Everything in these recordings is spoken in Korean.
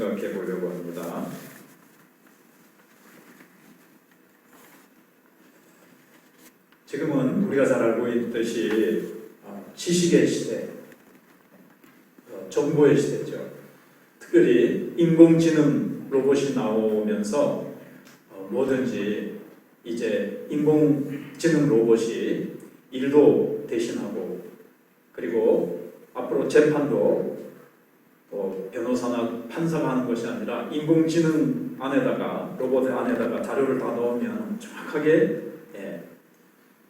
생각해 보려고 합니다. 지금은 우리가 잘 알고 있듯이 지식의 시대, 정보의 시대죠. 특별히 인공지능 로봇이 나오면서 뭐든지 이제 인공지능 로봇이 일도 대신하고, 그리고 앞으로 재판도 변호사나 판사가 하는 것이 아니라 인공지능 안에다가, 로봇 안에다가 자료를 다 넣으면 정확하게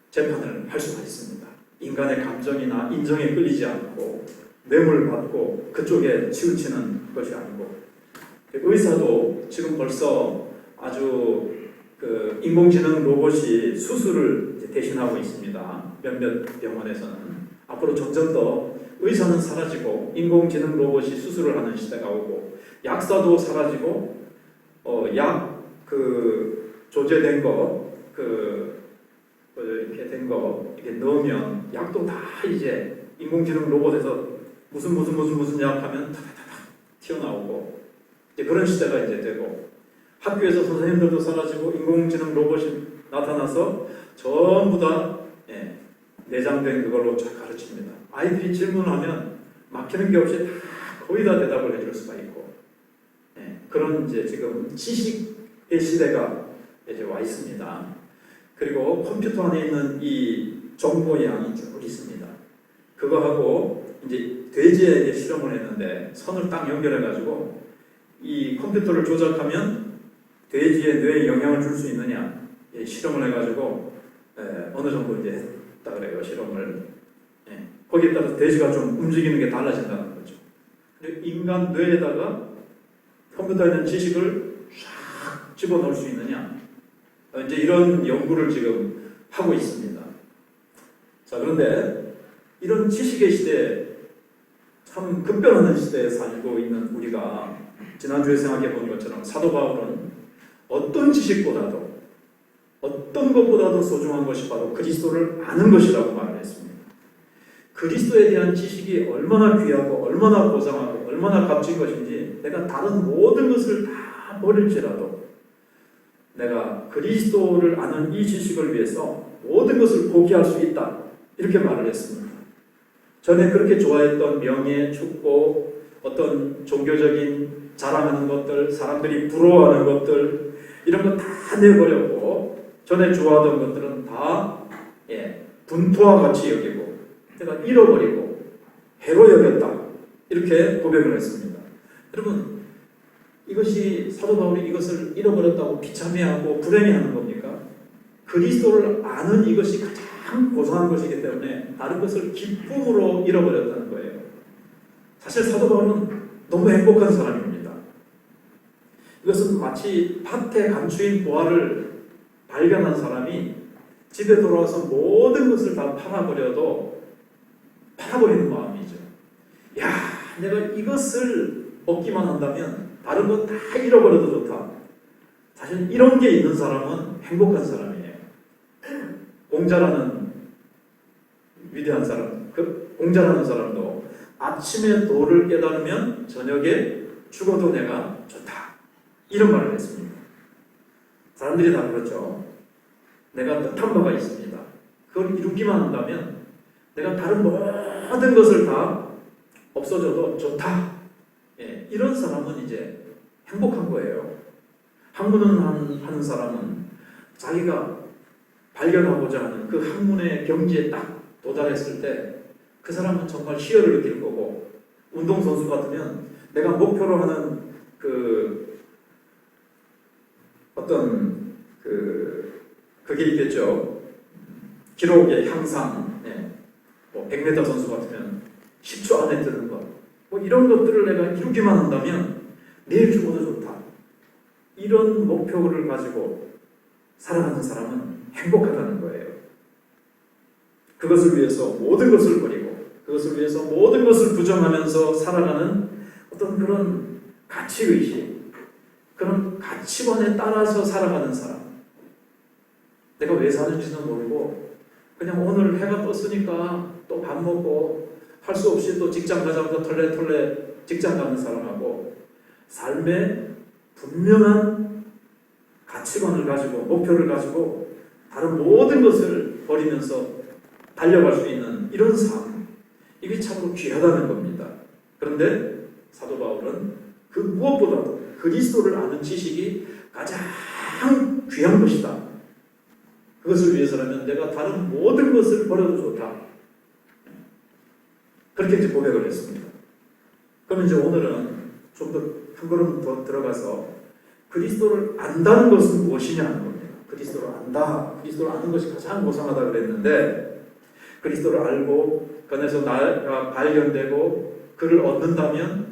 재판을 할 수가 있습니다. 인간의 감정이나 인정에 끌리지 않고 뇌물 받고 그쪽에 치우치는 것이 아니고, 의사도 지금 벌써 아주 인공지능 로봇이 수술을 대신하고 있습니다. 몇몇 병원에서는. 앞으로 점점 더 의사는 사라지고 인공지능 로봇이 수술을 하는 시대가 오고, 약사도 사라지고 약 조제된 거 이렇게 된 거 이렇게 넣으면 약도 다 이제 인공지능 로봇에서 무슨 약 하면 타다다닥 튀어나오고, 이제 그런 시대가 이제 되고, 학교에서 선생님들도 사라지고 인공지능 로봇이 나타나서 전부 다 내장된 그걸로 쫙 가르칩니다. 아이들이 질문하면 막히는 게 없이 다 거의 다 대답을 해줄 수가 있고, 그런 이제 지금 지식의 시대가 이제 와 있습니다. 그리고 컴퓨터 안에 있는 이 정보의 양이 쭉 있습니다. 그거하고 이제 돼지에게 실험을 했는데, 선을 딱 연결해가지고 이 컴퓨터를 조작하면 돼지의 뇌에 영향을 줄 수 있느냐 실험을 해가지고 어느 정도 이제 했다 그래요. 실험을. 거기에 따라서 돼지가 좀 움직이는 게 달라진다는 거죠. 그리고 인간 뇌에다가 컴퓨터에 있는 지식을 쫙 집어넣을 수 있느냐, 이제 이런 연구를 지금 하고 있습니다. 자, 그런데 이런 지식의 시대, 참 급변하는 시대에 살고 있는 우리가 지난주에 생각해 본 것처럼 사도 바울은 어떤 지식보다도, 어떤 것보다도 소중한 것이 바로 그리스도를 아는 것이라고 말을 했습니다. 그리스도에 대한 지식이 얼마나 귀하고 얼마나 고상하고 얼마나 값진 것인지, 내가 다른 모든 것을 다 버릴지라도 내가 그리스도를 아는 이 지식을 위해서 모든 것을 포기할 수 있다, 이렇게 말을 했습니다. 전에 그렇게 좋아했던 명예, 축복, 어떤 종교적인 자랑하는 것들, 사람들이 부러워하는 것들, 이런 거 다 내버렸고, 전에 좋아하던 것들은 다 분투와 같이 여기고 내가 잃어버리고 해로 여겼다, 이렇게 고백을 했습니다. 여러분, 이것이 사도 바울이 이것을 잃어버렸다고 비참해하고 불행해하는 겁니까? 그리스도를 아는 이것이 가장 고상한 것이기 때문에 다른 것을 기쁨으로 잃어버렸다는 거예요. 사실 사도 바울은 너무 행복한 사람입니다. 이것은 마치 밭에 감추인 보화를 발견한 사람이 집에 돌아와서 모든 것을 다 팔아버리는 마음이죠. 야, 내가 이것을 얻기만 한다면 다른 건 다 잃어버려도 좋다. 사실 이런 게 있는 사람은 행복한 사람이에요. 공자라는 위대한 사람, 공자라는 사람도 아침에 도를 깨달으면 저녁에 죽어도 내가 좋다, 이런 말을 했습니다. 사람들이 다 그렇죠. 내가 뜻한 바가 있습니다. 그걸 이루기만 한다면 내가 다른 모든 것을 다 없어져도 좋다. 이런 사람은 이제 행복한 거예요. 학문은 하는 사람은 자기가 발견하고자 하는 그 학문의 경지에 딱 도달했을 때 그 사람은 정말 희열을 느낄 거고, 운동선수 같으면 내가 목표로 하는 그게 있겠죠. 기록의 향상, 뭐 100m 선수 같으면 10초 안에 뜨는 것, 뭐 이런 것들을 내가 이루기만 한다면 내일 죽어도 좋다, 이런 목표를 가지고 살아가는 사람은 행복하다는 거예요. 그것을 위해서 모든 것을 버리고, 그것을 위해서 모든 것을 부정하면서 살아가는 어떤 그런 가치의식, 그런 가치관에 따라서 살아가는 사람. 내가 왜 사는지는 모르고 그냥 오늘 해가 떴으니까 또 밥 먹고 할 수 없이 또 직장 가자고 털레털레 직장 가는 사람하고, 삶의 분명한 가치관을 가지고 목표를 가지고 다른 모든 것을 버리면서 달려갈 수 있는 이런 삶, 이게 참으로 귀하다는 겁니다. 그런데 사도 바울은 그 무엇보다도 그리스도를 아는 지식이 가장 귀한 것이다. 그것을 위해서라면 내가 다른 모든 것을 버려도 좋다. 그렇게 이제 고백을 했습니다. 그럼 이제 오늘은 좀 더 한 걸음 더 들어가서 그리스도를 안다는 것은 무엇이냐 하는 겁니다. 그리스도를 안다. 그리스도를 아는 것이 가장 고상하다 그랬는데 그리스도를 알고 그 안에서 나가 발견되고 그를 얻는다면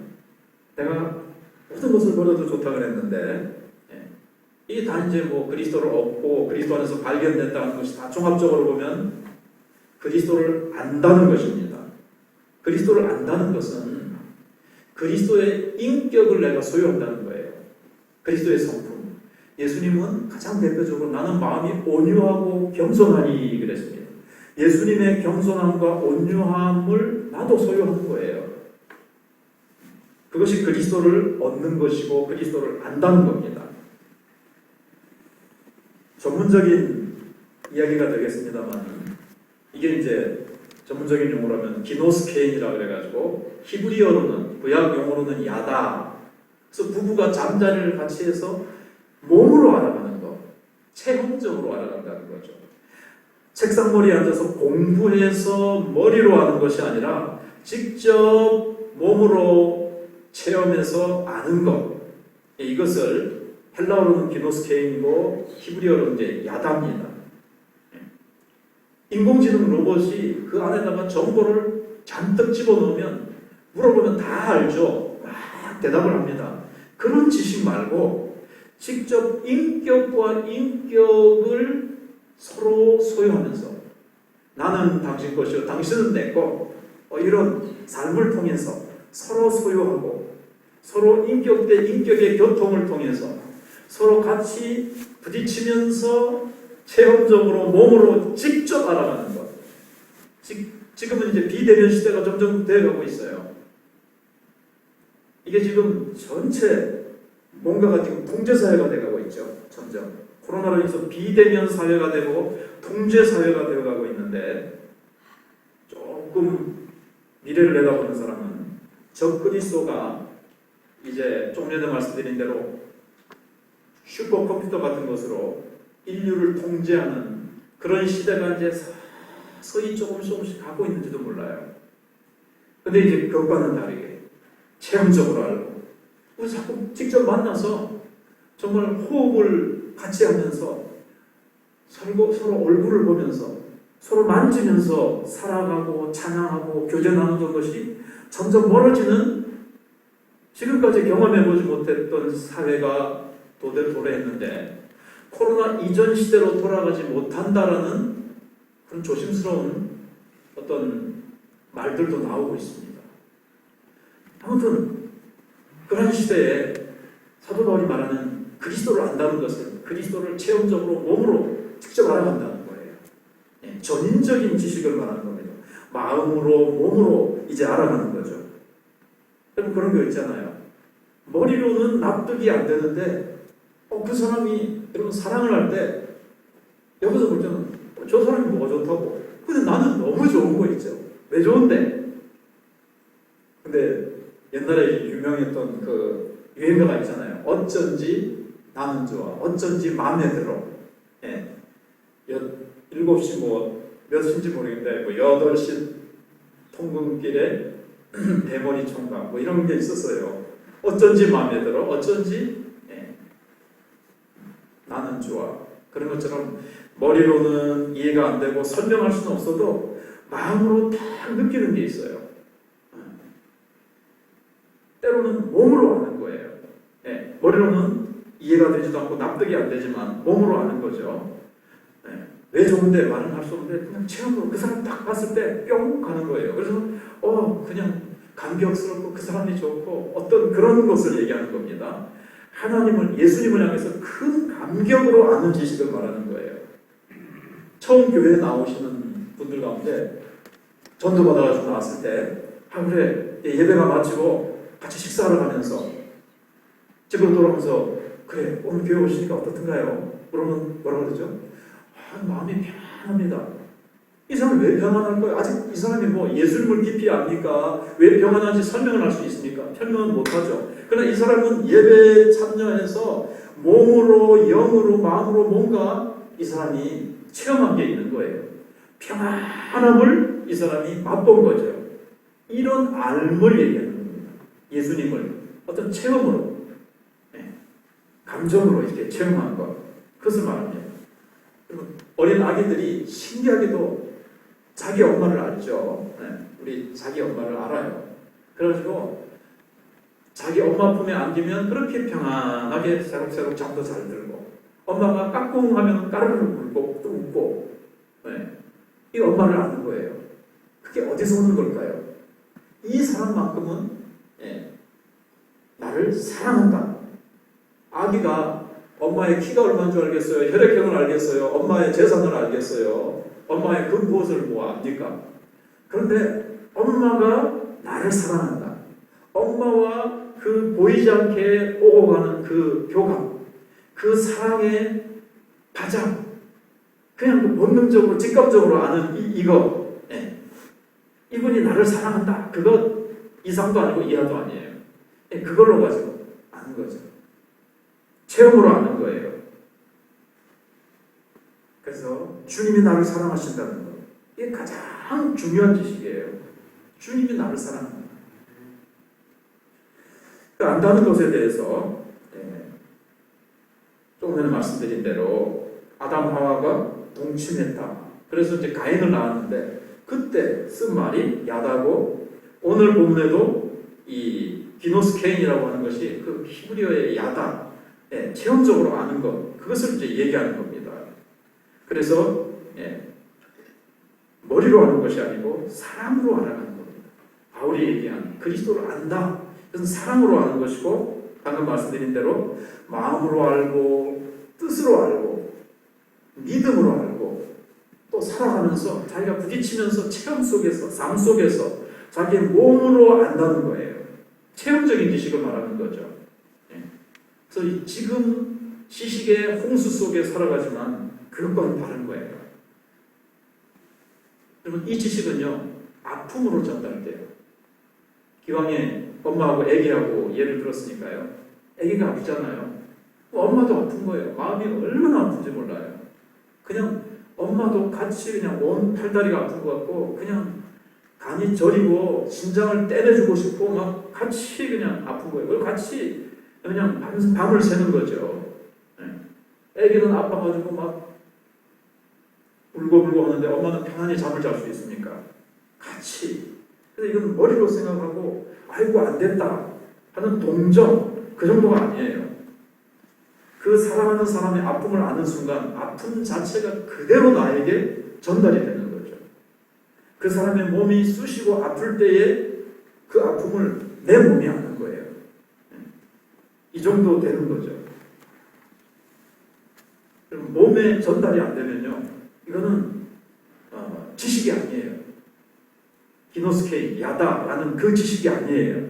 내가 모든 것을 버려도 좋다 그랬는데 이게 다 이제 뭐 그리스도를 얻고 그리스도 안에서 발견된다는 것이 다 종합적으로 보면 그리스도를 안다는 것입니다. 그리스도를 안다는 것은 그리스도의 인격을 내가 소유한다는 거예요. 그리스도의 성품. 예수님은 가장 대표적으로 나는 마음이 온유하고 겸손하니 그랬습니다. 예수님의 겸손함과 온유함을 나도 소유하는 거예요. 그것이 그리스도를 얻는 것이고 그리스도를 안다는 겁니다. 전문적인 이야기가 되겠습니다만 이게 이제 전문적인 용어라면 기노스케인이라고 그래가지고 히브리어로는 구약 용어로는 야다. 그래서 부부가 잠자리를 같이 해서 몸으로 알아가는 것, 체험적으로 알아간다는 거죠. 책상머리에 앉아서 공부해서 머리로 하는 것이 아니라 직접 몸으로 체험해서 아는 것. 이것을 헬라어로는 기노스케인이고 히브리어로는 이제 야다입니다. 인공지능 로봇이 그 안에다가 정보를 잔뜩 집어넣으면 물어보면 다 알죠. 막 대답을 합니다. 그런 지식 말고 직접 인격과 인격을 서로 소유하면서 나는 당신 것이요 당신은 내 것, 이런 삶을 통해서 서로 소유하고 서로 인격 대 인격의 교통을 통해서 서로 같이 부딪히면서 체험적으로 몸으로 직접 알아가는 것. 지금은 이제 비대면 시대가 점점 되어가고 있어요. 이게 지금 전체 뭔가가 지금 통제사회가 되어가고 있죠. 점점. 코로나로 인해서 비대면 사회가 되고 통제사회가 되어가고 있는데 조금 미래를 내다보는 사람은 적그리스도가 이제 좀 전에 말씀드린 대로 슈퍼컴퓨터 같은 것으로 인류를 통제하는 그런 시대가 이제 서서히 조금씩 가고 있는지도 몰라요. 근데 이제 그것과는 다르게 체험적으로 알고 우리 자꾸 직접 만나서 정말 호흡을 같이 하면서 서로 얼굴을 보면서 서로 만지면서 살아가고 찬양하고 교제 나누던 것이 점점 멀어지는 지금까지 경험해보지 못했던 사회가 도래했는데 코로나 이전 시대로 돌아가지 못한다라는 그런 조심스러운 어떤 말들도 나오고 있습니다. 아무튼 그런 시대에 사도 바울이 말하는 그리스도를 안다는 것은 그리스도를 체험적으로 몸으로 직접 알아간다는 거예요. 전인적인 지식을 말하는 겁니다. 마음으로 몸으로 이제 알아가는 거죠. 여러분 그런 거 있잖아요. 머리로는 납득이 안 되는데 그 사람이 여러분 사랑을 할 때 여기서 볼 때는 저 사람이 뭐가 좋다고. 근데 나는 너무 좋은 거 있죠. 왜 좋은데? 근데 옛날에 유명했던 그 유행가가 있잖아요. 어쩐지 나는 좋아. 어쩐지 마음에 들어. 7시 몇 시인지 모르겠는데 8시 통근길에 대머리 총각 이런 게 있었어요. 어쩐지 마음에 들어. 어쩐지 나는 좋아. 그런 것처럼 머리로는 이해가 안 되고 설명할 수는 없어도 마음으로 딱 느끼는 게 있어요. 때로는 몸으로 아는 거예요. 머리로는 이해가 되지도 않고 납득이 안 되지만 몸으로 아는 거죠. 왜 좋은데 말은 할 수 없는데 그냥 체험으로 그 사람 딱 봤을 때 뿅 가는 거예요. 그래서 그냥 감격스럽고 그 사람이 좋고 어떤 그런 것을 얘기하는 겁니다. 하나님을 예수님을 향해서 큰 감격으로 아는 지식을 말하는 거예요. 처음 교회에 나오시는 분들 가운데 전도 받아가지고 나왔을 때 그래 예배가 마치고 같이 식사하러 가면서 집으로 돌아오면서 그래 오늘 교회 오시니까 어떻던가요? 그러면 뭐라고 그러죠? 마음이 편안합니다. 이 사람이 왜 평안할까요? 아직 이 사람이 뭐 예수님을 깊이 압니까? 왜 평안한지 설명을 할 수 있습니까? 설명은 못하죠. 그러나 이 사람은 예배에 참여해서 몸으로, 영으로, 마음으로 뭔가 이 사람이 체험한 게 있는 거예요. 평안함을 이 사람이 맛본 거죠. 이런 알을 얘기하는 겁니다. 예수님을 어떤 체험으로, 감정으로 이렇게 체험한 것. 그것을 말합니다. 어린 아기들이 신기하게도 자기 엄마를 알죠. 우리 자기 엄마를 알아요. 그래가지고 자기 엄마 품에 안기면 그렇게 평안하게 새록새록 잠도 잘 들고 엄마가 까꿍 하면 까르르 울고 또 웃고 이 엄마를 아는 거예요. 그게 어디서 오는 걸까요? 이 사람만큼은 나를 사랑한다. 아기가 엄마의 키가 얼마인 줄 알겠어요? 혈액형을 알겠어요? 엄마의 재산을 알겠어요? 엄마의 그 무엇을 뭐 압니까? 그런데 엄마가 나를 사랑한다. 엄마와 그 보이지 않게 오고 가는 그 교감, 그 사랑의 바장, 그냥 그 본능적으로 직감적으로 아는 이거, 이분이 나를 사랑한다. 그거 이상도 아니고 이하도 아니에요. 그걸로 가지고 아는 거죠. 체험으로 아는 거예요. 그래서 주님이 나를 사랑하신다는 것, 이게 가장 중요한 지식이에요. 주님이 나를 사랑한다. 그 안다는 것에 대해서 조금 전에 말씀드린 대로 아담 하와가 동침했다. 그래서 이제 가인을 낳았는데 그때 쓴 말이 야다고, 오늘 본문에도 이 기노스 케인이라고 하는 것이 그 히브리어의 야다, 체험적으로 아는 것, 그것을 이제 얘기하는 겁니다. 그래서 머리로 아는 것이 아니고 사랑으로 알아가는 겁니다. 바울이 얘기한 그리스도를 안다. 그것은 사랑으로 아는 것이고, 방금 말씀드린 대로 마음으로 알고 뜻으로 알고 믿음으로 알고 또 살아가면서 자기가 부딪히면서 체험 속에서, 삶 속에서 자기의 몸으로 안다는 거예요. 체험적인 지식을 말하는 거죠. 그래서 지금 지식의 홍수 속에 살아가지만 그것과는 다른 거예요. 그러면 이 지식은요, 아픔으로 전달돼요. 기왕에 엄마하고 애기하고 예를 들었으니까요. 애기가 아프잖아요. 엄마도 아픈 거예요. 마음이 얼마나 아픈지 몰라요. 그냥 엄마도 같이 그냥 온 팔다리가 아픈 것 같고 그냥 간이 저리고 심장을 떼내주고 싶고 막 같이 그냥 아픈 거예요. 그리고 같이 그냥 밤을 새는 거죠. 애기는 아파가지고 막 울고불고 하는데 엄마는 편안히 잠을 잘 수 있습니까? 같이. 그래서 이건 머리로 생각하고 아이고 안 됐다 하는 동정, 그 정도가 아니에요. 그 사랑하는 사람의 아픔을 아는 순간 아픔 자체가 그대로 나에게 전달이 되는 거죠. 그 사람의 몸이 쑤시고 아플 때에 그 아픔을 내 몸이 아는 거예요. 이 정도 되는 거죠. 그럼 몸에 전달이 안 되면요, 이거는 지식이 아니에요. 기노스케이, 야다라는 그 지식이 아니에요.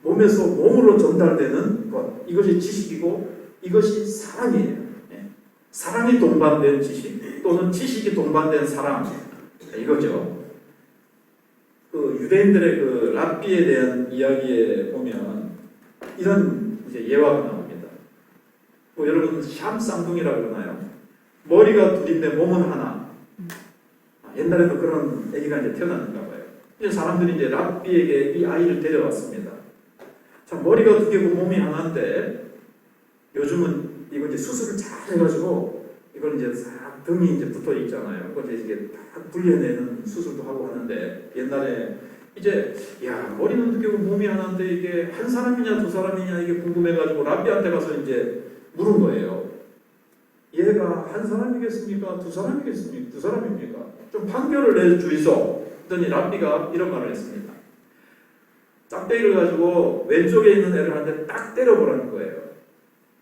몸에서 몸으로 전달되는 것, 이것이 지식이고 이것이 사랑이에요. 사랑이 동반된 지식 또는 지식이 동반된 사랑, 이거죠. 그 유대인들의 그 랍비에 대한 이야기에 보면 이런 이제 예화가 나옵니다. 뭐 여러분 샴 쌍둥이라고 그러나요? 머리가 둘인데 몸은 하나. 옛날에도 그런 아기가 이제 태어났는가 봐요. 이제 사람들이 이제 랍비에게 이 아이를 데려왔습니다. 참 머리가 두 개고 몸이 하나인데 요즘은 이거 이제 수술을 잘 해가지고 이걸 이제 싹 등이 이제 붙어 있잖아요. 그걸 이제 딱 분리해내는 수술도 하고 하는데 옛날에 이제 야 머리는 두 개고 몸이 하나인데 이게 한 사람이냐 두 사람이냐 이게 궁금해가지고 랍비한테 가서 이제 물은 거예요. 얘가 한 사람이겠습니까? 두 사람이겠습니까? 두 사람입니까? 좀 판결을 내주이소. 그랬더니 랍비가 이런 말을 했습니다. 짝대기를 가지고 왼쪽에 있는 애를 한 대 딱 때려보라는 거예요.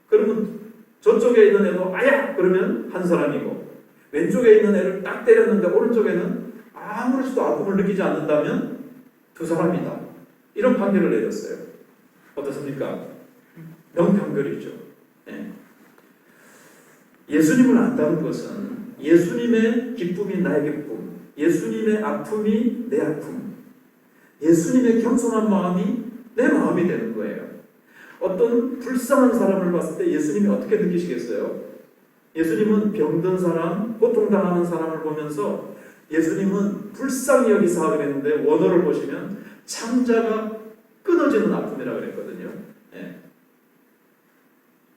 그러면 저쪽에 있는 애도 아야! 그러면 한 사람이고 왼쪽에 있는 애를 딱 때렸는데 오른쪽에는 아무렇지도 아픔을 느끼지 않는다면 두 사람이다. 이런 판결을 내렸어요. 어떻습니까? 명판글이죠. 예. 예수님을 안다는 것은 예수님의 기쁨이 나의 기쁨, 예수님의 아픔이 내 아픔, 예수님의 겸손한 마음이 내 마음이 되는 거예요. 어떤 불쌍한 사람을 봤을 때 예수님이 어떻게 느끼시겠어요? 예수님은 병든 사람, 고통당하는 사람을 보면서 예수님은 불쌍히 여기사 그랬는데 원어를 보시면 창자가 끊어지는 아픔이라고 그랬거든요. 예.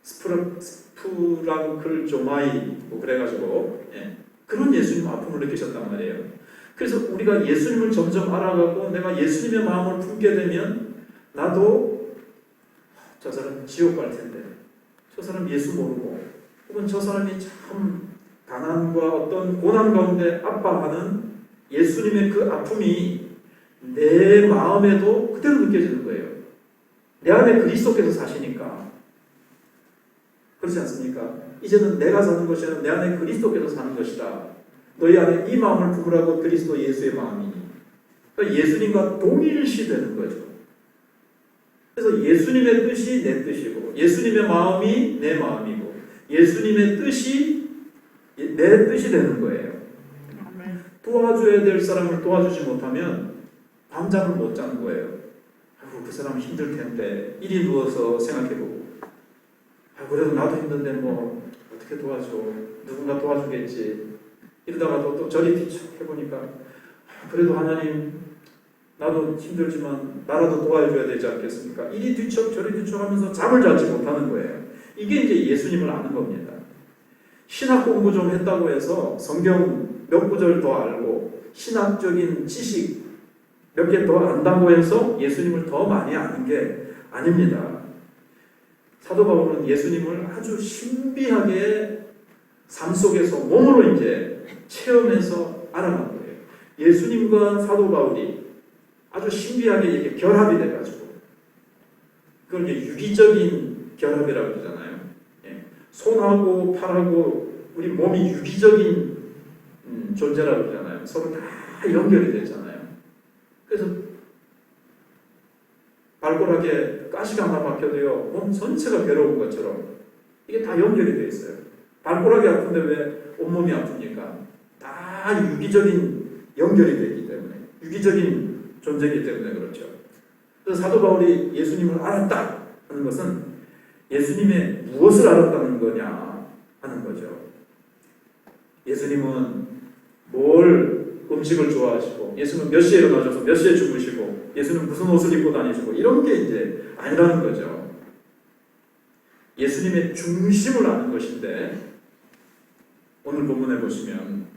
스프랑클 조마이 뭐 그래가지고 예. 그런 예수님 아픔을 느끼셨단 말이에요. 그래서 우리가 예수님을 점점 알아가고 내가 예수님의 마음을 품게 되면 나도 저 사람 지옥 갈 텐데 저 사람 예수 모르고 혹은 저 사람이 참 가난과 어떤 고난 가운데 아파하는 예수님의 그 아픔이 내 마음에도 그대로 느껴지는 거예요. 내 안에 그리스도께서 사시니까. 그렇지 않습니까? 이제는 내가 사는 것이 아니라 내 안에 그리스도께서 사는 것이다. 너희 안에 이 마음을 품으라고 그리스도 예수의 마음이니. 그러니까 예수님과 동일시 되는 거죠. 그래서 예수님의 뜻이 내 뜻이고 예수님의 마음이 내 마음이고 예수님의 뜻이 내 뜻이 되는 거예요. 도와줘야 될 사람을 도와주지 못하면 밤잠을 못 자는 거예요. 아이고, 그 사람 힘들 텐데 이리 누워서 생각해보고 그래도 나도 힘든데 뭐 어떻게 도와줘, 누군가 도와주겠지 이러다가도 또 저리 뒤척 해보니까 그래도 하나님 나도 힘들지만 나라도 도와줘야 되지 않겠습니까? 이리 뒤척 저리 뒤척 하면서 잠을 자지 못하는 거예요. 이게 이제 예수님을 아는 겁니다. 신학 공부 좀 했다고 해서 성경 몇 구절 더 알고 신학적인 지식 몇 개 더 안다고 해서 예수님을 더 많이 아는 게 아닙니다. 사도 바울은 예수님을 아주 신비하게 삶 속에서 몸으로 이제 체험해서 알아간 거예요. 예수님과 사도 바울이 아주 신비하게 이렇게 결합이 돼가지고 그걸 이제 유기적인 결합이라고 그러잖아요. 예. 손하고 팔하고 우리 몸이 유기적인 존재라고 그러잖아요. 서로 다 연결이 되잖아요. 그래서 발가락에 가시가 하나 박혀도요 몸 전체가 괴로운 것처럼 이게 다 연결이 되어 있어요. 발가락이 아픈데 왜 온몸이 아픕니까? 다 유기적인 연결이 되기 때문에 유기적인 존재이기 때문에 그렇죠. 그래서 사도 바울이 예수님을 알았다 하는 것은 예수님의 무엇을 알았다는 거냐 하는 거죠. 예수님은 뭘 음식을 좋아하시고 예수는 몇 시에 일어나셔서 몇 시에 주무시고 예수는 무슨 옷을 입고 다니시고 이런 게 이제 아니라는 거죠. 예수님의 중심을 아는 것인데 오늘 본문에 보시면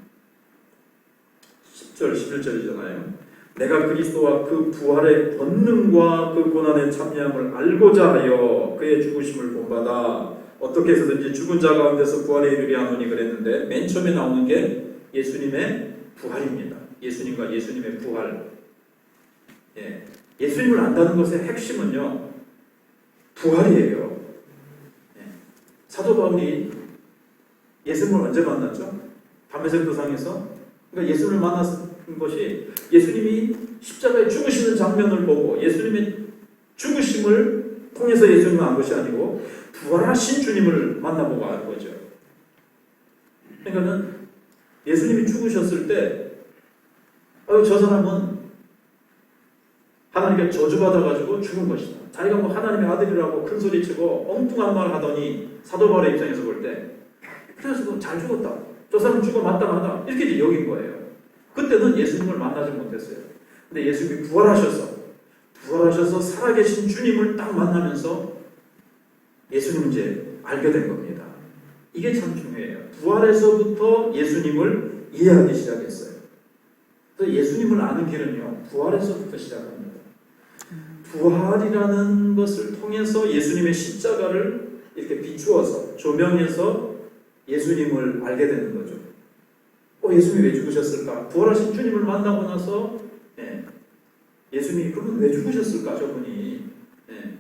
10절 11절이잖아요. 내가 그리스도와 그 부활의 권능과 그 고난의 참여함을 알고자 하여 그의 죽으심을 본받아 어떻게 해서든지 죽은 자 가운데서 부활에 이르게 하노니 그랬는데 맨 처음에 나오는 게 예수님의 부활입니다. 예수님과 예수님의 부활. 예. 예수님을 안다는 것의 핵심은요 부활이에요. 예. 사도 바울이 예수님을 언제 만났죠? 담에색 도상에서. 그러니까 예수님을 만났은 것이 예수님이 십자가에 죽으시는 장면을 보고 예수님의 죽으심을 통해서 예수님을 안 것이 아니고 부활하신 주님을 만나보고 알 거죠. 그러니까는 예수님이 죽으셨을 때 저 사람은 하나님께 저주받아가지고 죽은 것이다. 자기가 뭐 하나님의 아들이라고 큰 소리치고 엉뚱한 말 하더니 사도 바울의 입장에서 볼 때 그래서 잘 죽었다. 저 사람 죽어 마땅하다. 이렇게 이제 여긴 거예요. 그때는 예수님을 만나지 못했어요. 근데 예수님이 부활하셔서 살아계신 주님을 딱 만나면서 예수님을 이제 알게 된 겁니다. 이게 참 중요해요. 부활에서부터 예수님을 이해하기 시작했어요. 그래서 예수님을 아는 길은요, 부활에서부터 시작합니다. 부활이라는 것을 통해서 예수님의 십자가를 이렇게 비추어서 조명해서 예수님을 알게 되는 거죠. 예수님이 왜 죽으셨을까? 부활하신 주님을 만나고 나서 예수님이 그분 왜 죽으셨을까? 저분이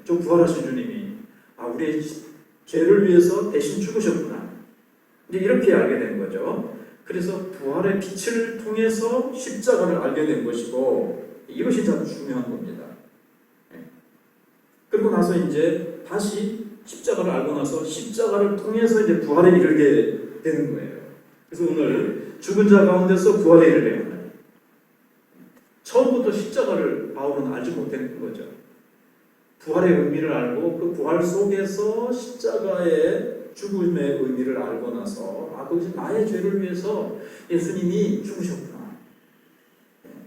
저 부활하신 주님이 우리의 죄를 위해서 대신 죽으셨구나. 이제 이렇게 알게 된 거죠. 그래서 부활의 빛을 통해서 십자가를 알게 된 것이고 이것이 참 중요한 겁니다. 그리고 나서 이제 다시 십자가를 알고 나서 십자가를 통해서 이제 부활에 이르게 되는 거예요. 그래서 오늘 죽은 자 가운데서 부활에 이르게 하나요. 처음부터 십자가를 바울은 알지 못했던 거죠. 부활의 의미를 알고 그 부활 속에서 십자가의 죽음의 의미를 알고 나서 그것이 나의 죄를 위해서 예수님이 죽으셨구나.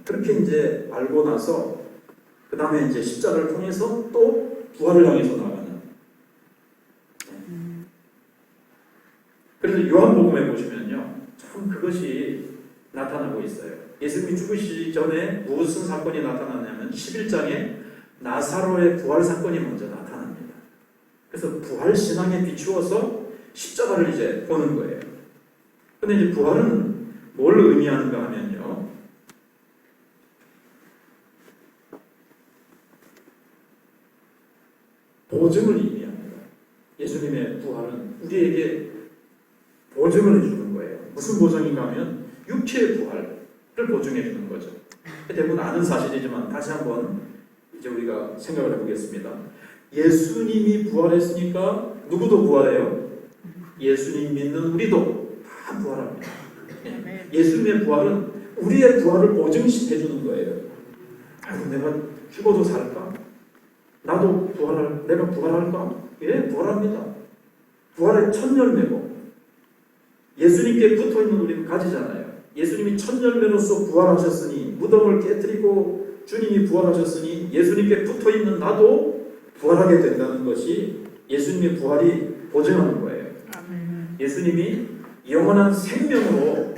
그렇게 이제 알고 나서 그 다음에 이제 십자가를 통해서 또 부활을 향해서 나가는. 그래서 요한복음에 보시면요, 참 그것이 나타나고 있어요. 예수님이 죽으시기 전에 무슨 사건이 나타나냐면 11장에 나사로의 부활 사건이 먼저 나타납니다. 그래서 부활 신앙에 비추어서 십자가를 이제 보는 거예요. 근데 이제 부활은 뭘 의미하는가 하면요, 보증을 의미합니다. 예수님의 부활은 우리에게 보증을 해주는 거예요. 무슨 보증인가 하면 육체의 부활을 보증해 주는 거죠. 대부분 아는 사실이지만 다시 한번 이제 우리가 생각을 해보겠습니다. 예수님이 부활했으니까 누구도 부활해요? 예수님 믿는 우리도 다 부활합니다. 예수님의 부활은 우리의 부활을 보증해 주는 거예요. 내가 죽어도 살까? 나도 내가 부활할까? 예, 부활합니다. 부활의 첫 열매고 예수님께 붙어있는 우리는 가지잖아요. 예수님이 첫 열매로서 부활하셨으니 무덤을 깨뜨리고 주님이 부활하셨으니 예수님께 붙어있는 나도 부활하게 된다는 것이 예수님의 부활이 보증하는 거예요. 예수님이 영원한 생명으로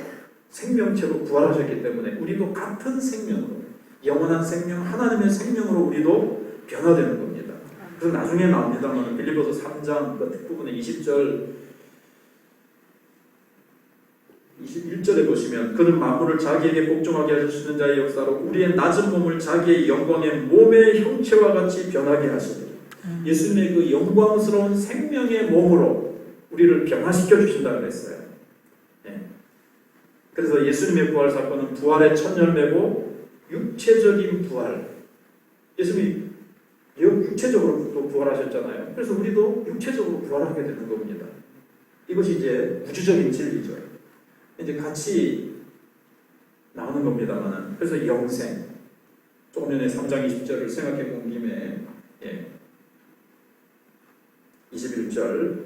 생명체로 부활하셨기 때문에 우리도 같은 생명으로 영원한 생명 하나님의 생명으로 우리도 변화되는 겁니다. 그래서 나중에 나옵니다만 빌립보서 3장 끝 부분에 20절 21절에 보시면 그는 만물을 자기에게 복종하게 하시는 자의 역사로 우리의 낮은 몸을 자기의 영광의 몸의 형체와 같이 변하게 하시니 예수님의 그 영광스러운 생명의 몸으로 우리를 변화시켜 주신다고 했어요. 그래서 예수님의 부활 사건은 부활의 첫 열매고 육체적인 부활. 예수님이 육체적으로 또 부활하셨잖아요. 그래서 우리도 육체적으로 부활하게 되는 겁니다. 이것이 이제 우주적인 진리죠. 이제 같이 나오는 겁니다만은 그래서 영생. 조금 전에 3장 20절을 생각해 본 김에 21절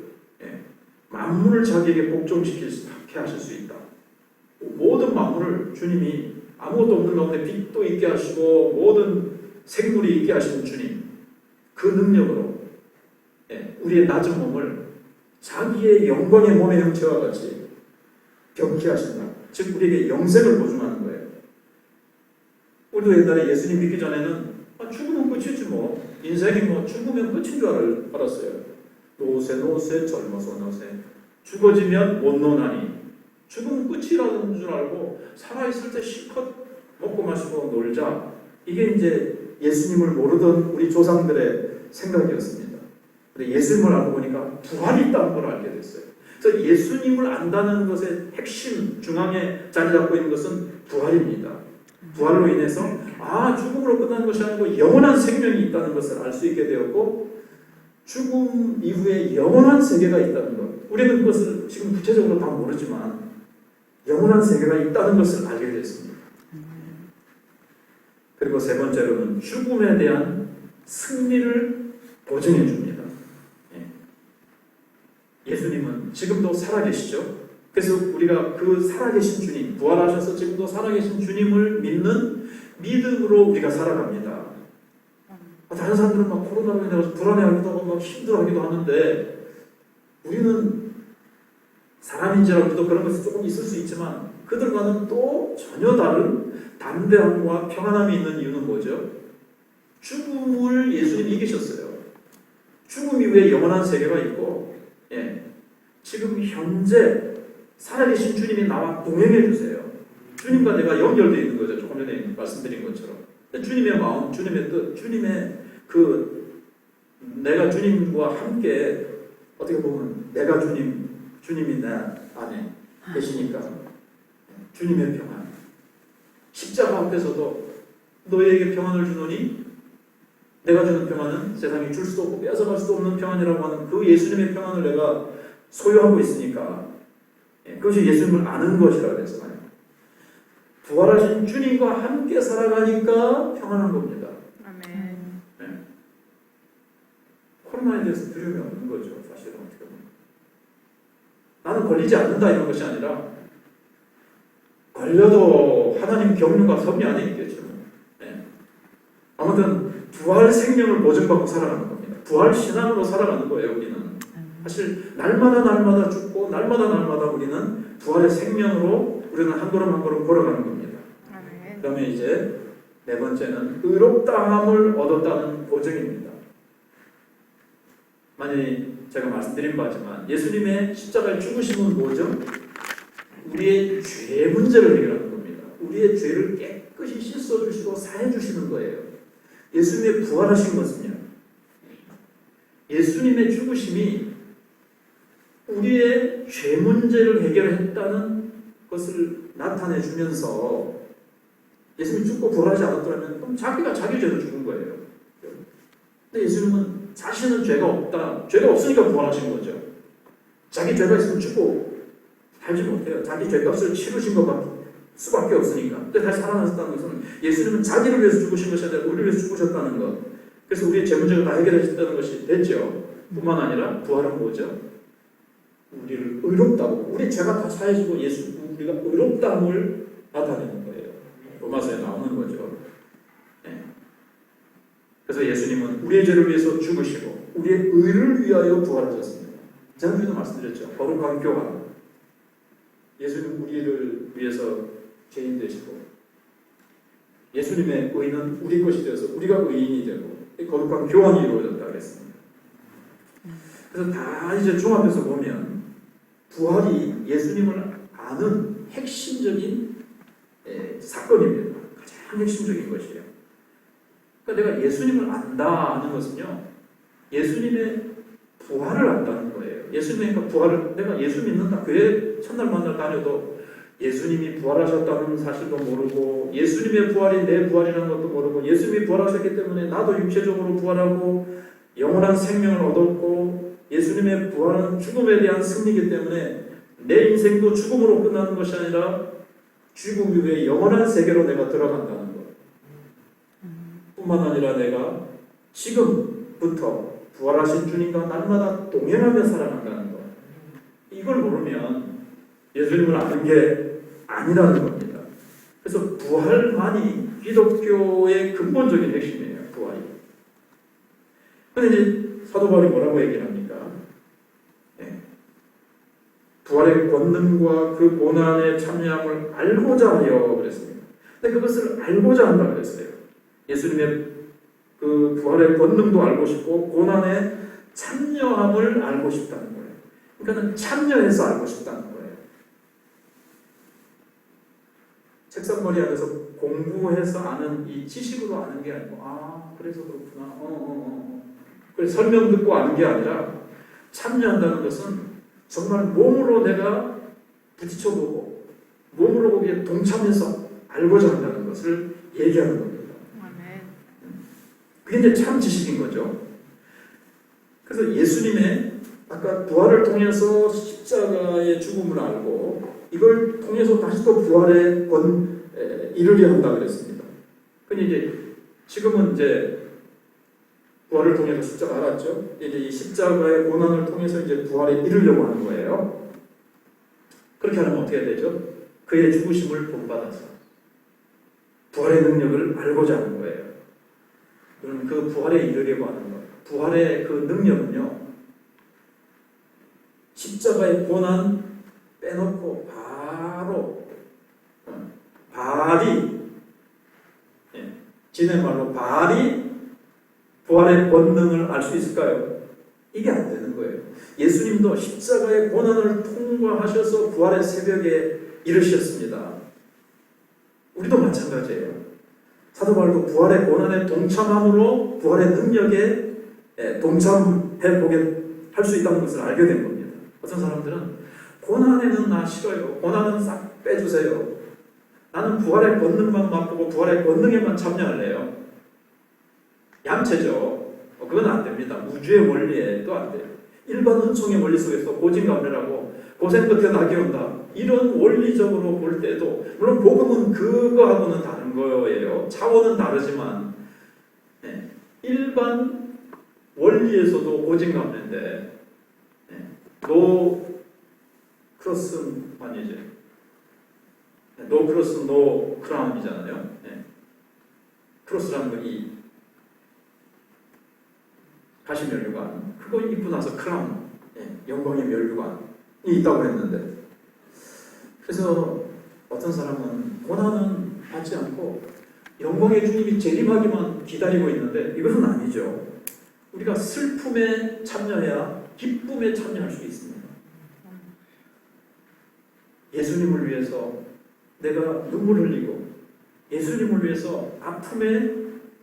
만물을 자기에게 복종시키게 하실 수 있다. 모든 만물을 주님이 아무것도 없는 가운데 빛도 있게 하시고 모든 생물이 있게 하시는 주님 그 능력으로 우리의 낮은 몸을 자기의 영광의 몸의 형체와 같이 변케 하신다. 즉 우리에게 영생을 보증하는 거예요. 우리도 옛날에 예수님 믿기 전에는 죽으면 끝이지 뭐 인생이 뭐 죽으면 끝인 줄 알았어요. 노세 젊어서 노세 죽어지면 못 노나니 죽으면 끝이라는 줄 알고 살아있을 때 실컷 먹고 마시고 놀자. 이게 이제 예수님을 모르던 우리 조상들의 생각이었습니다. 근데 예수님을 알고 보니까 부활이 있다는 걸 알게 됐어요. 그래서 예수님을 안다는 것의 핵심 중앙에 자리 잡고 있는 것은 부활입니다. 부활로 인해서 죽음으로 끝나는 것이 아니고 영원한 생명이 있다는 것을 알 수 있게 되었고 죽음 이후에 영원한 세계가 있다는 것. 우리는 그것을 지금 구체적으로 다 모르지만 영원한 세계가 있다는 것을 알게 됐습니다. 그리고 세 번째로는 죽음에 대한 승리를 보증해 줍니다. 예수님은 지금도 살아계시죠. 그래서 우리가 그 살아계신 주님, 부활하셔서 지금도 살아계신 주님을 믿는 믿음으로 우리가 살아갑니다. 다른 사람들은 막 코로나로 인해서 불안해하기도 하고 막 힘들어하기도 하는데 우리는 사람인지라도 그런 것이 조금 있을 수 있지만 그들과는 또 전혀 다른 담대함과 평안함이 있는 이유는 뭐죠? 죽음을 예수님이 이기셨어요. 죽음 이후에 영원한 세계가 있고 지금 현재 살아계신 주님이 나와 동행해 주세요. 주님과 내가 연결되어 있는 거죠. 조금 전에 말씀드린 것처럼. 주님의 마음, 주님의 뜻, 주님의 내가 주님과 함께 어떻게 보면 내가 주님이 내 안에 계시니까 주님의 평안. 십자가 앞에서도 너희에게 평안을 주노니 내가 주는 평안은 세상이 줄 수도 없고 빼앗아갈 수도 없는 평안이라고 하는 그 예수님의 평안을 내가 소유하고 있으니까 그것이 예수님을 아는 것이라고 했잖아요. 부활하신 주님과 함께 살아가니까 평안한 겁니다. 아멘. 네. 코로나에 대해서 두려움이 없는 거죠. 사실은 어떻게 보면. 나는 걸리지 않는다 이런 것이 아니라 걸려도 하나님 경륜과 섭리 안에 있겠죠. 네. 아무튼 부활 생명을 보증받고 살아가는 겁니다. 부활 신앙으로 살아가는 거예요. 우리는 사실 날마다 죽고 날마다 우리는 부활의 생명으로 우리는 한 걸음 한 걸음 걸어가는 겁니다. 그 다음에 이제 네 번째는 의롭다함을 얻었다는 보증입니다. 만약에 제가 말씀드린 바지만 예수님의 십자가의 죽으심은 뭐죠? 우리의 죄 문제를 해결하는 겁니다. 우리의 죄를 깨끗이 씻어주시고 사해주시는 거예요. 예수님의 부활하신 것은요, 예수님의 죽으심이 우리의 죄 문제를 해결했다는 것을 나타내 주면서 예수님이 죽고 부활하지 않았더라면 그럼 자기가 자기 죄로 죽은 거예요. 근데 예수님은 자신은 죄가 없다. 죄가 없으니까 부활하신 거죠. 자기 죄가 있으면 죽고 살지 못해요. 자기 죄값을 치르신 것 수밖에 없으니까. 근데 다시 살아나셨다는 것은 예수님은 자기를 위해서 죽으신 것이 아니라 우리를 위해서 죽으셨다는 것. 그래서 우리의 죄 문제가 다 해결하셨다는 것이 됐죠. 뿐만 아니라 부활은 뭐죠? 우리를 의롭다고, 우리 죄가 다 사해지고 우리가 의롭다함을 나타내는 거예요. 로마서에 나오는 거죠. 네. 그래서 예수님은 우리의 죄를 위해서 죽으시고 우리의 의를 위하여 부활하셨습니다. 지난주에도 말씀드렸죠. 거룩한 교환. 예수님 우리를 위해서 죄인 되시고 예수님의 의는 우리 것이 되어서 우리가 의인이 되고 거룩한 교환이 이루어졌다 그랬습니다. 그래서 다 이제 종합해서 보면 부활이 예수님을 아는 핵심적인 사건입니다. 가장 핵심적인 것이에요. 그러니까 내가 예수님을 안다 하는 것은요, 예수님의 부활을 안다는 거예요. 예수님의 부활을, 내가 예수 믿는다. 교회 첫날 만날 다녀도 예수님이 부활하셨다는 사실도 모르고 예수님의 부활이 내 부활이라는 것도 모르고 예수님이 부활하셨기 때문에 나도 육체적으로 부활하고 영원한 생명을 얻었고 예수님의 부활은 죽음에 대한 승리이기 때문에 내 인생도 죽음으로 끝나는 것이 아니라 죽음 이후에 영원한 세계로 내가 들어간다는 것. 뿐만 아니라 내가 지금부터 부활하신 주님과 날마다 동행하며 살아간다는 것. 이걸 모르면 예수님을 아는 게 아니라는 겁니다. 그래서 부활만이 기독교의 근본적인 핵심이에요. 부활이. 그런데 이제 사도 바울이 뭐라고 얘기를 합니까? 네. 부활의 권능과 그 고난에 참여함을 알고자 하여 그랬습니다. 근데 그것을 알고자 한다고 그랬어요. 예수님의 그 부활의 권능도 알고 싶고 고난에 참여함을 알고 싶다는 거예요. 그러니까 참여해서 알고 싶다는 거예요. 책상머리 안에서 공부해서 아는 이 지식으로 아는 게 아니고 그래서 그렇구나. 그래서 설명 듣고 아는 게 아니라 참여한다는 것은 정말 몸으로 내가 부딪혀보고 몸으로 거기에 동참해서 알고자 한다는 것을 얘기하는 겁니다. 그게 이제 참 지식인 거죠. 그래서 예수님의 아까 부활을 통해서 십자가의 죽음을 알고 이걸 통해서 다시 또 부활에 이르려 한다 그랬습니다. 근데 이제 지금은 이제 부활을 통해서 십자가 알았죠. 이제 이 십자가의 고난을 통해서 이제 부활에 이르려고 하는 거예요. 그렇게 하면 어떻게 되죠? 그의 죽으심을 본받아서 부활의 능력을 알고자 하는 거예요. 그럼 그 부활에 이르려고 하는 것. 부활의 그 능력은요, 십자가의 고난 빼놓고 바로 발이 지네 말로 발이 부활의 본능을 알 수 있을까요? 이게 안 되는 거예요. 예수님도 십자가의 고난을 통과하셔서 부활의 새벽에 이르셨습니다. 우리도 마찬가지예요. 사도 바울도 부활의 고난에 동참함으로 부활의 능력에 동참해보게 할 수 있다는 것을 알게 된 겁니다. 어떤 사람들은 고난에는 나 싫어요. 고난은 싹 빼주세요. 나는 부활의 권능만 맛보고 부활의 권능에만 참여할래요. 얌체죠. 그건 안 됩니다. 우주의 원리에도 안 돼요. 일반 은총의 원리 속에서 고진감래라고 고생 끝에 낙이 온다. 이런 원리적으로 볼 때도 물론 복음은 그거하고는 다른 거예요. 차원은 다르지만 일반 원리에서도 고진감래인데 노 크로스는 아니죠. 노 크로스 노 크라운이잖아요. 크로스라는 거 이 가시 면류관 그거 입고 나서 크라운 영광의 면류관이 있다고 했는데 그래서 어떤 사람은 고난은 받지 않고 영광의 주님이 재림하기만 기다리고 있는데 이것은 아니죠. 우리가 슬픔에 참여해야 기쁨에 참여할 수 있습니다. 예수님을 위해서 내가 눈물 흘리고 예수님을 위해서 아픔에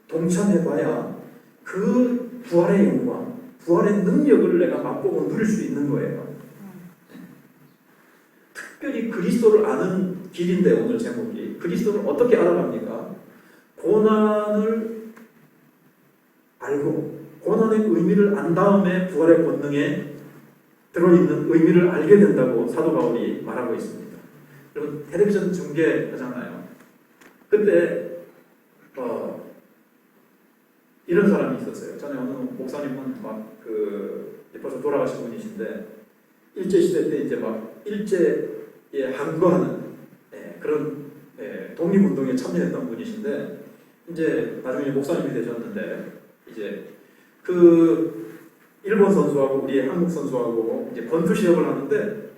동참해봐야 그 부활의 영광, 부활의 능력을 내가 맛보고 누릴 수 있는 거예요. 특별히 그리스도를 아는 길인데 오늘 제목이 그리스도를 어떻게 알아갑니까? 고난을 알고 고난의 의미를 안 다음에 부활의 본능에 들어있는 의미를 알게 된다고 사도 바울이 말하고 있습니다. 여러분 텔레비전 중계하잖아요. 그때 이런 사람이 있었어요. 전에 어느 목사님은 막 벌써 돌아가신 분이신데 일제 시대 때 이제 막 일제에 항거하는 그런 독립운동에 참여했던 분이신데 이제 나중에 목사님이 되셨는데 이제 그 일본 선수하고 우리 한국 선수하고 이제 권투 시합을 하는데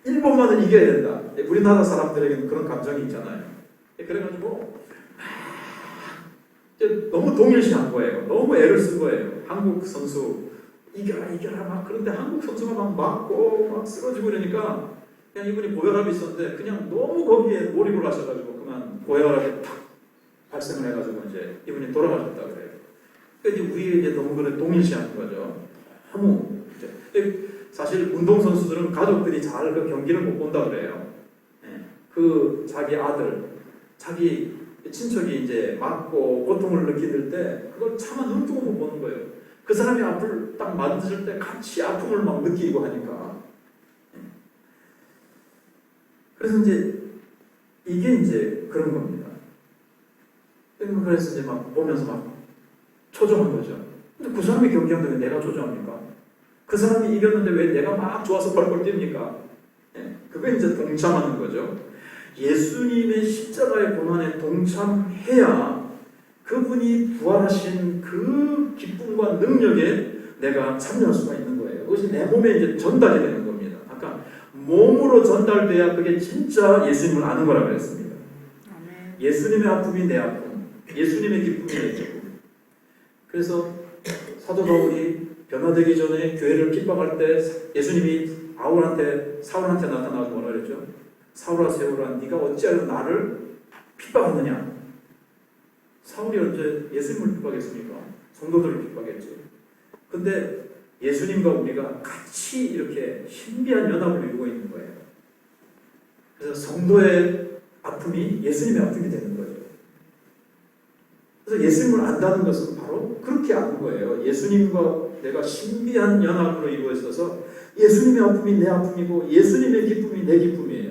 일본만은 이겨야 된다. 우리나라 사람들에게는 그런 감정이 있잖아요. 그래가지고 너무 동일시한 거예요. 너무 애를 쓴 거예요. 한국 선수 이겨라 막 그런데 한국 선수가 막 맞고 막 쓰러지고 그러니까 그냥 이분이 고혈압이 있었는데 그냥 너무 거기에 몰입을 하셔가지고 그만 고혈압이 탁 발생을 해가지고 이제 이분이 돌아가셨다 그래요. 그러니까 우리 이제 너무 그래 동일시한 거죠. 너무 이제 사실 운동선수들은 가족들이 잘 그 경기를 못 본다 그래요. 그 자기 아들, 자기 친척이 이제 맞고 고통을 느낄 때 그걸 차마 눈 뜨고 못 보는 거예요. 그 사람이 앞을 딱 만졌을 때 같이 아픔을 막 느끼고 하니까. 그래서 이제 이게 이제 그런 겁니다. 그래서 이제 막 보면서 막 초조한 거죠. 근데 그 사람이 경기하는데 왜 내가 초조합니까? 그 사람이 이겼는데 왜 내가 막 좋아서 벌벌 뜁니까? 그게 이제 동참하는 거죠. 예수님의 십자가의 고난에 동참해야 그분이 부활하신 그 기쁨과 능력에 내가 참여할 수가 있는 거예요. 그것이 내 몸에 이제 전달이 되는 겁니다. 아까 몸으로 전달돼야 그게 진짜 예수님을 아는 거라고 그랬습니다. 예수님의 아픔이 내 아픔, 예수님의 기쁨이 내 기쁨. 그래서 사도 바울이 변화되기 전에 교회를 핍박할 때 예수님이 사울한테 나타나서 뭐라 그랬죠? 사울아 세울아 네가 어찌하여 나를 핍박하느냐? 사울이 언제 예수님을 핍박했습니까? 성도들을 핍박했지. 근데 예수님과 우리가 같이 이렇게 신비한 연합을 이루고 있는 거예요. 그래서 성도의 아픔이 예수님의 아픔이 되는 거죠. 그래서 예수님을 안다는 것은 바로 그렇게 아는 거예요. 예수님과 내가 신비한 연합으로 이루어 있어서 예수님의 아픔이 내 아픔이고 예수님의 기쁨이 내 기쁨이에요.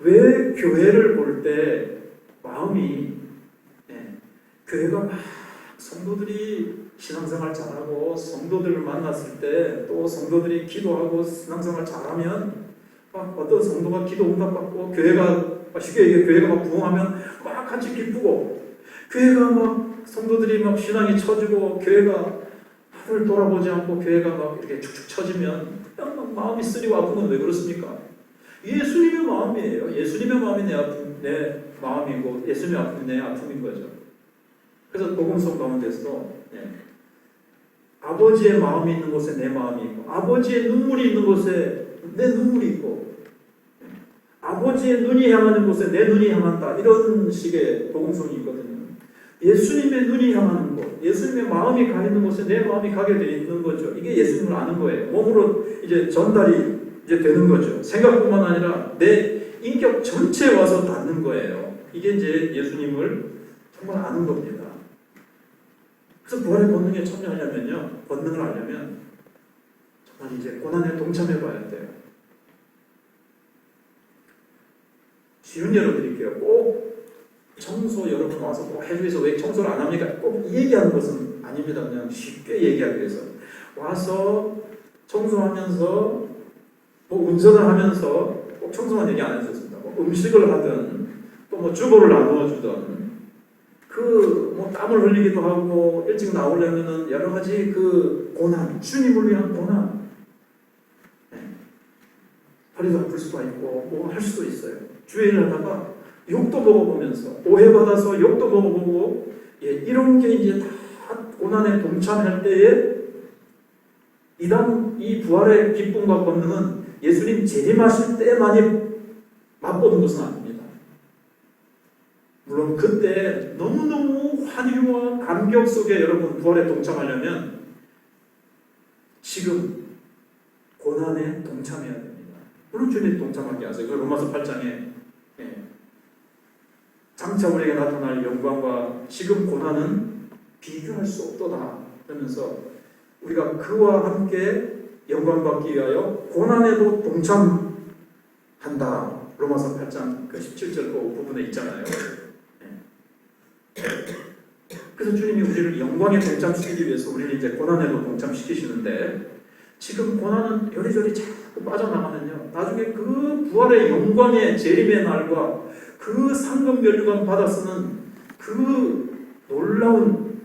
왜 교회를 볼 때 마음이 교회가 막 성도들이 신앙생활 잘하고 성도들을 만났을 때 또 성도들이 기도하고 신앙생활 잘하면 막 어떤 성도가 기도 응답받고 교회가 쉽게 얘기해 교회가 막 부흥하면 막 같이 기쁘고 교회가 막 성도들이 막 신앙이 처지고 교회가 하늘 돌아보지 않고 교회가 막 이렇게 축축 처지면 그냥 막 마음이 쓰리고 아픈 건 왜 그렇습니까? 예수님의 마음이에요. 예수님의 마음이 내 마음이고 예수님의 아픔이 내 아픔인 거죠. 그래서 복음성 가운데서 아버지의 마음이 있는 곳에 내 마음이 있고 아버지의 눈물이 있는 곳에 내 눈물이 있고 아버지의 눈이 향하는 곳에 내 눈이 향한다. 이런 식의 복음성이 있거든요. 예수님의 눈이 향하는 곳, 예수님의 마음이 가 있는 곳에 내 마음이 가게 되어 있는 거죠. 이게 예수님을 아는 거예요. 몸으로 이제 전달이 이제 되는 거죠. 생각뿐만 아니라 내 인격 전체에 와서 닿는 거예요. 이게 이제 예수님을 정말 아는 겁니다. 그래서 부활의 본능에 참여하려면요, 본능을 하려면 정말 이제 고난에 동참해 봐야 돼요. 쉬운 예로 드릴게요. 꼭 청소 여러분 와서 꼭 해주셔서 왜 청소를 안 합니까? 꼭 얘기하는 것은 아닙니다. 그냥 쉽게 얘기하기 위해서. 와서 청소하면서 뭐 운전을 하면서 꼭 청소만 얘기 안 해줬습니다. 뭐 음식을 하든 또 뭐 주보를 나누어 주든 그 뭐 땀을 흘리기도 하고 일찍 나오려면은 여러 가지 그 고난, 주님을 위한 고난, 허리도 아플 수도 있고 뭐 할 수도 있어요. 주일을 하다가 욕도 먹어보면서 오해받아서 욕도 먹어보고 이런 게 이제 다 고난에 동참할 때에 이 부활의 기쁨과 권능은 예수님 재림하실 때만이 맛보는 것은 아닙니다. 물론 그때 너무너무 환희와 감격 속에 여러분 부활에 동참하려면 지금 고난에 동참해야 됩니다. 물론 주님 동참하게 하세요. 그 로마서 8장에 장차 우리에게 나타날 영광과 지금 고난은 비교할 수 없도다 그러면서 우리가 그와 함께 영광 받기 위하여 고난에도 동참한다. 로마서 8장 그 17절 그 부분에 있잖아요. 그래서 주님이 우리를 영광에 동참시키기 위해서 우리를 이제 고난에도 동참시키시는데 지금 고난은 요리조리 자꾸 빠져나가면요, 나중에 그 부활의 영광의 재림의 날과 그 상급 면류관 받아 쓰는 그 놀라운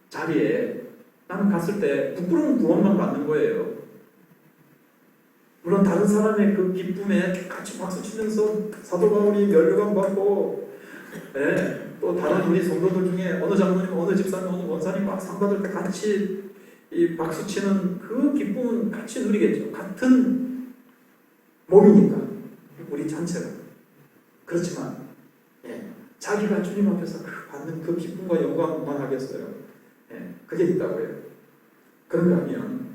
자리에 나는 갔을 때 부끄러운 구원만 받는 거예요. 물론 다른 사람의 그 기쁨에 같이 박수 치면서 사도 바울이 면류관 받고 또 다른 우리 성도들 중에 어느 장로님, 어느 집사님, 어느 원사님 막 상 받을 때 같이 이 박수 치는 그 기쁨은 같이 누리겠죠. 같은 몸이니까 우리 전체가. 그렇지만 자기가 주님 앞에서 받는 그 기쁨과 영광만 하겠어요. 그게 있다고요. 그런가 하면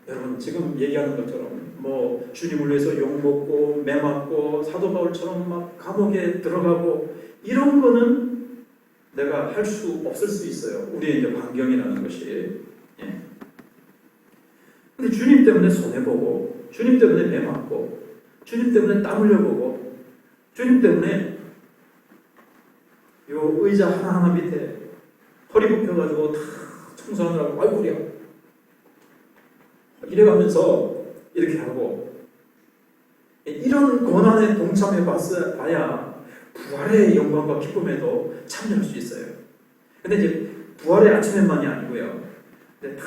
여러분 지금 얘기하는 것처럼 뭐 주님을 위해서 욕먹고 매맞고 사도 바울처럼 막 감옥에 들어가고 이런 거는 내가 할 수 없을 수 있어요. 우리의 이제 환경이라는 것이. 근데 주님 때문에 손해보고 주님 때문에 매맞고 주님 때문에 땀 흘려보고 주님 때문에 요 의자 하나하나 밑에 허리 굽혀가지고 다 청소하느라고 아이고야 이래가면서 이렇게 하고 이런 고난에 동참해 봐야 부활의 영광과 기쁨에도 참여할 수 있어요. 근데 이제 부활의 아침에만이 아니고요. 근데 다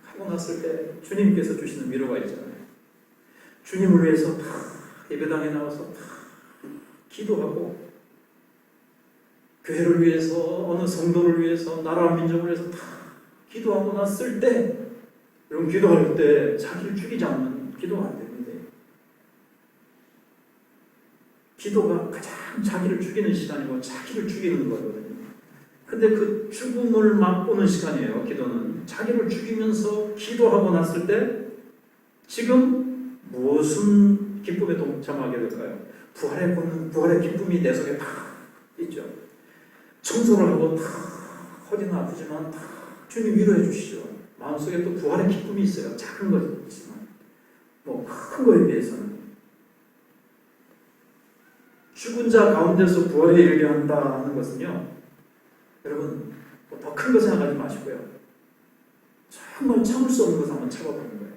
하고 났을 때 주님께서 주시는 위로가 있잖아요. 주님을 위해서 다 예배당에 나와서 다 기도하고 교회를 위해서 어느 성도를 위해서 나라와 민족을 위해서 다 기도하고 났을 때 여러분 기도할 때 자기를 죽이지 않으면 기도가 안 되는데 기도가 가장 자기를 죽이는 시간이고 자기를 죽이는 거거든요. 근데 그 죽음을 맛보는 시간이에요. 기도는 자기를 죽이면서 기도하고 났을 때 지금 무슨 기쁨에 동참하게 될까요? 부활의 본능, 부활의 기쁨이 내 속에 다 있죠. 청소를 하고 다 허리는 아프지만 다 주님 위로해 주시죠. 마음속에 또 부활의 기쁨이 있어요. 작은 거지만 뭐 큰 거에 비해서는 죽은 자 가운데서 부활에 이르게 한다는 것은요, 여러분 더 큰 거 생각하지 마시고요, 정말 참을 수 없는 것을 한번 참아보는 거예요.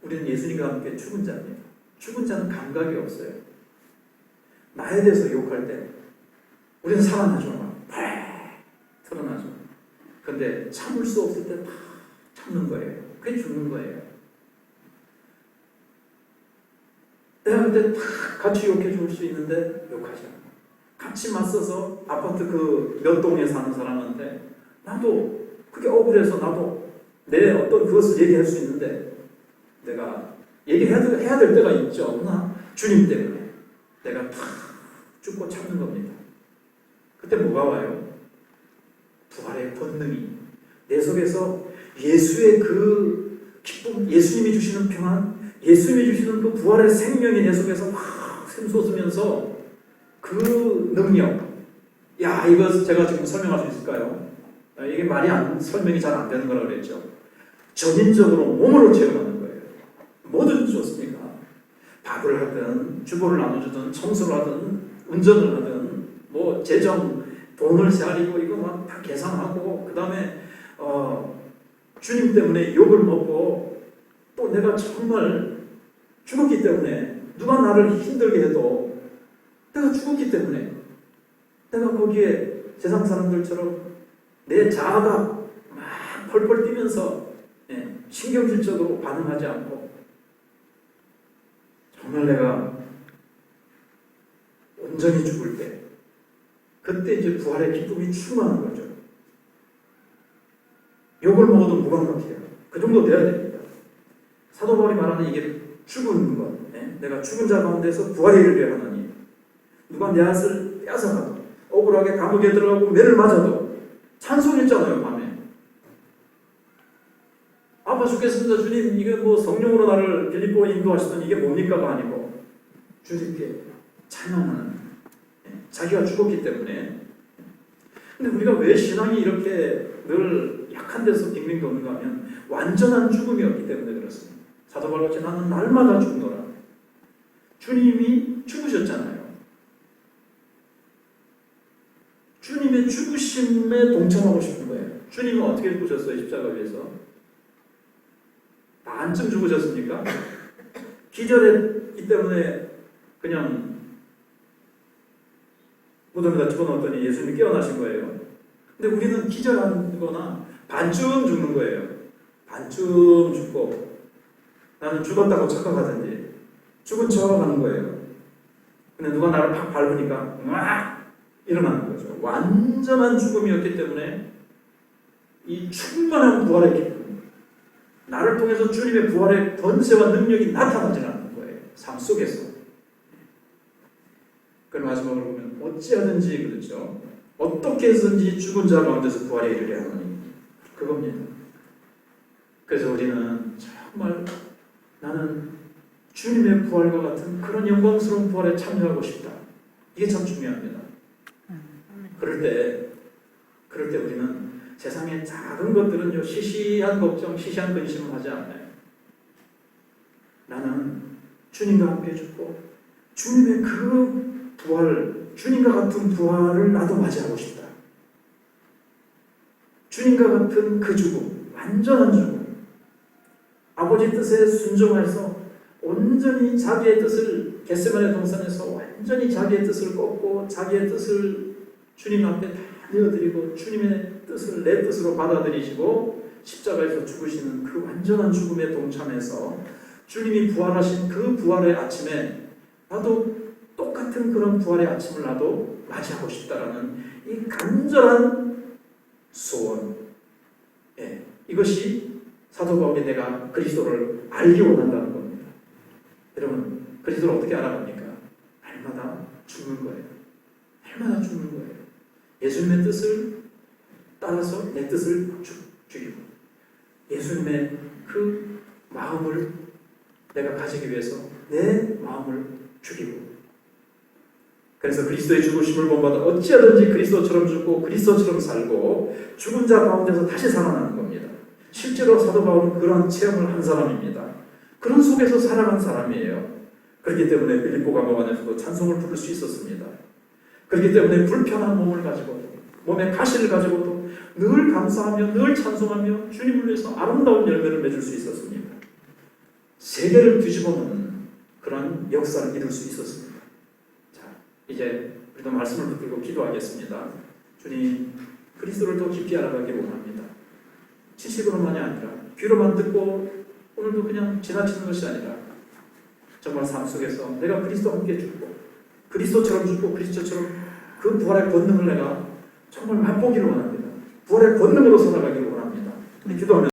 우리는 예수님과 함께 죽은 자입니다. 죽은 자는 감각이 없어요. 나에 대해서 욕할 때 우리는 살아나죠. 막 드러나죠. 근데 참을 수 없을 때 다 참는 거예요. 그게 죽는 거예요. 내가 그때 다 같이 욕해 줄 수 있는데 욕하지 않고 같이 맞서서 아파트 그 몇 동에 사는 사람한테 나도 그게 억울해서 나도 내 어떤 그것을 얘기할 수 있는데 내가 얘기해야 될 때가 있죠. 그러나 주님 때문에 내가 다 죽고 참는 겁니다. 그때 뭐가 와요? 부활의 본능이 내 속에서 예수의 그 기쁨, 예수님이 주시는 평안, 예수님이 주시는 그 부활의 생명이 내 속에서 확 샘솟으면서 그 그 능력, 야, 이거 제가 지금 설명할 수 있을까요? 이게 설명이 잘 안 되는 거라고 그랬죠. 전인적으로 몸으로 체험하는 거예요. 뭐든지 좋습니까? 밥을 하든, 주보를 나눠주든, 청소를 하든, 운전을 하든, 뭐, 재정, 돈을 세아리고, 이거 막 다 계산하고, 그 다음에, 주님 때문에 욕을 먹고, 또 내가 정말 죽었기 때문에, 누가 나를 힘들게 해도, 내가 죽었기 때문에, 내가 거기에 세상 사람들처럼 내 자아가 막 펄펄 뛰면서 신경질적으로 반응하지 않고 정말 내가 온전히 죽을 때 그때 이제 부활의 기쁨이 충만한 거죠. 욕을 먹어도 무감각해요. 그 정도 돼야 됩니다. 사도 바울이 말하는 이게 죽은 것, 내가 죽은 자 가운데서 부활에 이르려 하나니 누가 내 앗을 빼앗아가도 억울하게 감옥에 들어가고 매를 맞아도 찬송했잖아요, 밤에. 아파 죽겠습니다, 주님. 이게 뭐 성령으로 나를 빌립보에 인도하시던 이게 뭡니까가 아니고 주님께 찬양하는, 자기가 죽었기 때문에. 근데 우리가 왜 신앙이 이렇게 늘 약한 데서 빙빙 도는가 하면 완전한 죽음이었기 때문에 그렇습니다. 사도 바울같이 나는 날마다 죽노라. 주님이 죽으셨잖아요. 주님의 죽으심에 동참하고 싶은 거예요. 주님은 어떻게 죽으셨어요? 십자가 위에서. 반쯤 죽으셨습니까? 기절했기 때문에 그냥 무덤에다 집어넣었더니 예수님이 깨어나신 거예요. 근데 우리는 기절한 거나 반쯤 죽는 거예요. 반쯤 죽고 나는 죽었다고 착각하든지 죽은 척 하는 거예요. 근데 누가 나를 팍 밟으니까 으악! 일어나는 거죠. 완전한 죽음이었기 때문에 이 충만한 부활의 기쁨, 나를 통해서 주님의 부활의 권세와 능력이 나타나지 않는 거예요. 삶 속에서. 그걸 마지막으로 보면 어찌하든지 그렇죠. 어떻게 해서든지 죽은 자 가운데서 부활에 이르려 하노니 그겁니다. 그래서 우리는 정말 나는 주님의 부활과 같은 그런 영광스러운 부활에 참여하고 싶다. 이게 참 중요합니다. 그럴 때 우리는 세상의 작은 것들은요, 시시한 걱정, 시시한 근심을 하지 않아요. 나는 주님과 함께 죽고, 주님의 그 부활, 주님과 같은 부활을 나도 맞이하고 싶다. 주님과 같은 그 죽음, 완전한 죽음. 아버지 뜻에 순종해서 온전히 자기의 뜻을, 겟세마네 동산에서 완전히 자기의 뜻을 꺾고, 자기의 뜻을 주님 앞에 다 내어드리고 주님의 뜻을 내 뜻으로 받아들이시고 십자가에서 죽으시는 그 완전한 죽음에 동참해서 주님이 부활하신 그 부활의 아침에 나도 똑같은 그런 부활의 아침을 나도 맞이하고 싶다라는 이 간절한 소원. 이것이 사도 바울이 내가 그리스도를 알기 원한다는 겁니다. 여러분, 그리스도를 어떻게 알아갑니까? 날마다 죽는 거예요. 날마다 죽는 거예요. 예수님의 뜻을 따라서 내 뜻을 죽이고 예수님의 그 마음을 내가 가지기 위해서 내 마음을 죽이고 그래서 그리스도의 죽으심을 본받아 어찌하든지 그리스도처럼 죽고 그리스도처럼 살고 죽은 자 가운데서 다시 살아나는 겁니다. 실제로 사도 바울은 그런 체험을 한 사람입니다. 그런 속에서 살아간 사람이에요. 그렇기 때문에 빌립보 감옥 안에서도 찬송을 부를 수 있었습니다. 그렇기 때문에 불편한 몸을 가지고도 몸에 가시를 가지고도 늘 감사하며 늘 찬송하며 주님을 위해서 아름다운 열매를 맺을 수 있었습니다. 세계를 뒤집어놓는 그런 역사를 이룰 수 있었습니다. 자, 이제 우리도 말씀을 붙들고 기도하겠습니다. 주님, 그리스도를 더 깊이 알아가기 원합니다. 지식으로만이 아니라 귀로만 듣고 오늘도 그냥 지나치는 것이 아니라 정말 삶 속에서 내가 그리스도와 함께 죽고 그리스도처럼 죽고 그리스도처럼 그 부활의 권능을 내가 정말 맛보기를 원합니다. 부활의 권능으로 살아가기를 원합니다. 기도하면